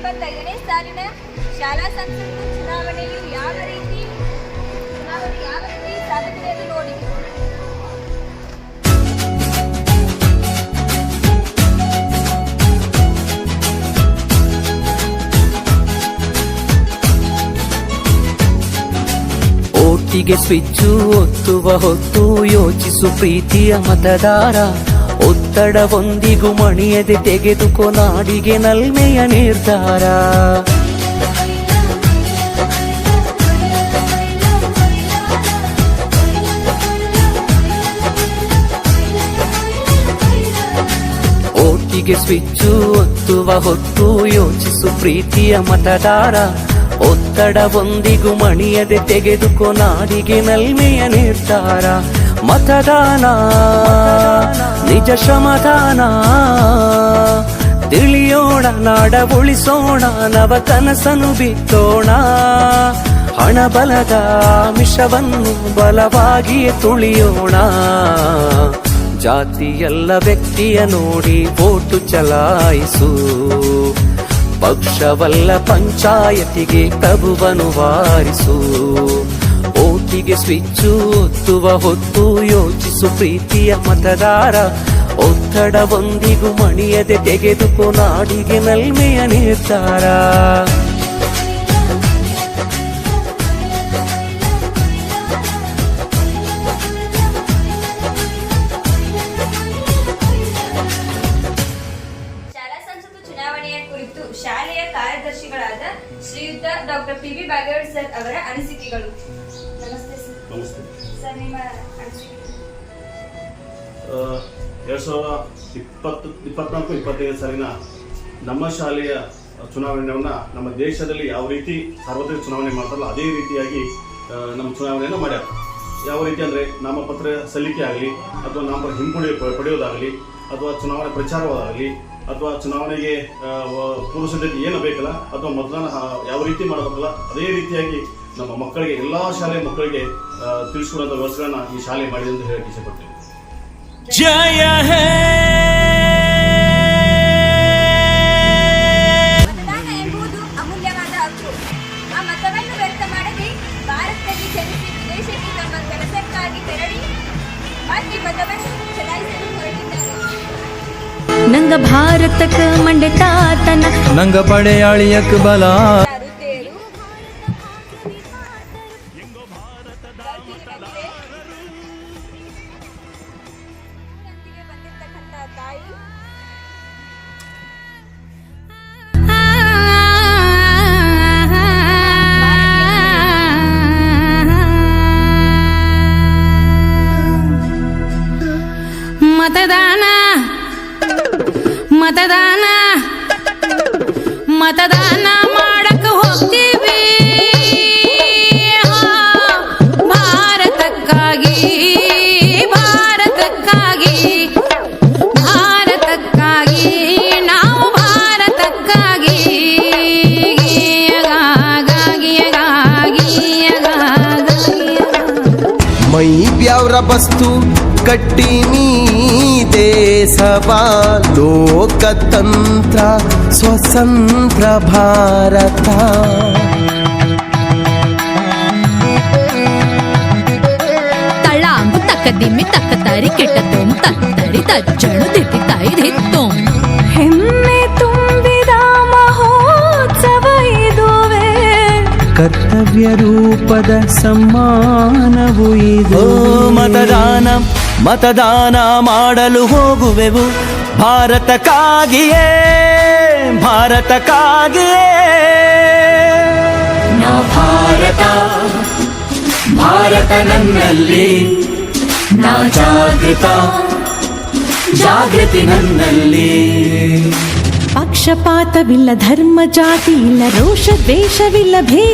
2025ನೇ ಸಾಲಿನ ಶಾಲಾ ಸಂಸತ್ತು ಚುನಾವಣೆಯು ಯಾವ ರೀತಿ ಸಾಗುತ್ತದೆ ಎಂದು ನೋಡಿ. ಓಟಿಗೆ ಸ್ವಿಚ್ಚು ಒತ್ತುವ ಹೊತ್ತು ಯೋಚಿಸು ಪ್ರೀತಿಯ ಮತದಾರ. ಒತ್ತಡವೊಂದಿಗೂ ಮಣಿಯದೆ ತೆಗೆದುಕೋ ನಾಡಿಗೆ ನಲ್ಮೆಯ ನಿರ್ಧಾರ. ಓಟಿಗೆ ಸ್ವಿಚ್ಚು ಒತ್ತುವ ಹೊತ್ತು ಯೋಚಿಸು ಪ್ರೀತಿಯ ಮತದಾರ. ಒತ್ತಡವೊಂದಿಗೂ ಮಣಿಯದೆ ತೆಗೆದುಕೋ ನಾಡಿಗೆ ನಲ್ಮೆಯ ನಿರ್ಧಾರ. ಮತದಾನ ನಿಜ ಶ್ರಮದಾನ, ತಿಳಿಯೋಣ ನಾಡ ಉಳಿಸೋಣ, ನವ ಕನಸನ್ನು ಬಿತ್ತೋಣ. ಹಣಬಲದ ಮಿಷವನ್ನು ಬಲವಾಗಿಯೇ ತುಳಿಯೋಣ. ಜಾತಿಯಲ್ಲ ವ್ಯಕ್ತಿಯ ನೋಡಿ ವೋಟು ಚಲಾಯಿಸು. ಪಕ್ಷವಲ್ಲ ಪಂಚಾಯತಿಗೆ ಪ್ರಭುವನ್ನು ವಾರಿಸು. ಓಟಿಗೆ ಸ್ವಿಚ್ಚು ಒತ್ತುವ ಹೊತ್ತು ಯೋಚಿಸು ಪ್ರೀತಿಯ ಮತದಾರ. ಒತ್ತಡವೊಂದಿಗೂ ಮಣಿಯದೆ ತೆಗೆದುಕೋ ನಾಡಿಗೆ ನಲ್ಮೆಯ ನಿರ್ಧಾರ. ಶಾಲೆಯ ಕಾರ್ಯದರ್ಶಿಗಳಾದ ಶ್ರೀಯುತ ಡಾಕ್ಟರ್ ಪಿ.ಬಿ. ಬಾಗೇವಾಡಿ ಸರ್ ಅವರ ಅನಿಸಿಕೆಗಳು. ನಮಸ್ತೆ ಸರ್. ನಮಸ್ತೆ ಸರ್, ನಿಮ್ಮ ಅನಿಸಿಕೆ? 2024-25 ಸಾಲಿನ ನಮ್ಮ ಶಾಲೆಯ ಚುನಾವಣೆಯನ್ನು ನಮ್ಮ ದೇಶದಲ್ಲಿ ಯಾವ ರೀತಿ ಸಾರ್ವತ್ರಿಕ ಚುನಾವಣೆ ಮಾಡ್ತಾರಲ್ಲ ಅದೇ ರೀತಿಯಾಗಿ ನಮ್ಮ ಚುನಾವಣೆಯನ್ನು ಮಾಡ್ಯಾರ. ಯಾವ ರೀತಿ ಅಂದರೆ ನಾಮಪತ್ರ ಸಲ್ಲಿಕೆ ಆಗಲಿ ಅಥವಾ ನಾಮಪತ್ರ ಪಡೆಯೋದಾಗಲಿ ಅಥವಾ ಚುನಾವಣೆ ಪ್ರಚಾರವಾಗಲಿ ಅಥವಾ ಚುನಾವಣೆಗೆ ಪೂರ್ವ ಸಿದ್ಧತೆ ಏನು ಬೇಕಲ್ಲ ಅಥವಾ ಮತದಾನ ಯಾವ ರೀತಿ ಮಾಡಬೇಕಲ್ಲ ಅದೇ ರೀತಿಯಾಗಿ ನಮ್ಮ ಮಕ್ಕಳಿಗೆ ಎಲ್ಲ ಶಾಲೆಯ ಮಕ್ಕಳಿಗೆ ತಿಳಿಸ್ಕೊಡುವಂಥ ವ್ಯವಸ್ಥೆಗಳನ್ನ ಈ ಶಾಲೆ ಮಾಡಿದೆ ಅಂತ ಹೇಳಕ್ಕೆ ಇಷ್ಟಪಡ್ತೀನಿ. ಜಯ ಹೇ. ಮತದಾನ ಎಂಬುದು ಅಮೂಲ್ಯವಾದ ಹಕ್ಕು. ಆ ಮತವನ್ನು ವ್ಯರ್ಥ ಮಾಡದೆ ಭಾರತದಲ್ಲಿ ಜನಿಸಿ ವಿದೇಶಕ್ಕೆ ತಮ್ಮ ಕೆಲಸಕ್ಕಾಗಿ ತೆರಳಿ ಮತ್ತೆ ಮತವನ್ನು ಚಲಾಯಿಸಲು ಹೊರಟಿದ್ದಾರೆ. ನಂಗ ಭಾರತಕ್ಕ ಮಂಡೆ ತಾತನ, ನಂಗ ಪಡೆಯಾಳಿಯಕ್ ಬಲ. ಮತದಾನ ಮತದಾನ ಮತದಾನ ಮಾಡಕ ಹೋಗ್ತೀವಿ ಭಾರತಕ್ಕಾಗಿ ಭಾರತಕ್ಕಾಗಿ ಭಾರತಕ್ಕಾಗಿ ನಾವು ಭಾರತಕ್ಕಾಗಿ ಮೈ ಬ್ಯಾವ್ರ ಬಸ್ತು ಕಟ್ಟಿನಿ ದೇಶವಾ ಲೋಕತಂತ್ರ ಸ್ವತಂತ್ರ ಭಾರತ. ತಳಾಂಗು ತಕ್ಕದಿಮ್ಮಿ ತಕ್ಕತಾರಿ ಕೆಟ್ಟತೋಂ ತತ್ತರಿ ತಜ್ಜಣು ತಿಟ್ಟಿತಾಯಿ ದಿತ್ತೋಂ. ಹೆಮ್ಮೆ ತುಂಬಿದ ಮಹೋತ್ಸವ ಇದುವೇ, ಕರ್ತವ್ಯ ರೂಪದ ಸಮ್ಮಾನವು ಇದು. ಮತದಾನ ಮಾಡಲು ಹೋಗುವೆವು ಭಾರತಕ್ಕಾಗಿಯೇ ಭಾರತಕ್ಕಾಗಿಯೇ. ನಾ ಭಾರತ ಭಾರತ ನನ್ನಲ್ಲಿ, ನಾ ಜಾಗೃತಿ ನನ್ನಲ್ಲಿ. ಪಕ್ಷಪಾತವಿಲ್ಲ, ಧರ್ಮ ಜಾತಿ ಇಲ್ಲ, ರೋಷ ದ್ವೇಷವಿಲ್ಲ, ಭೇದ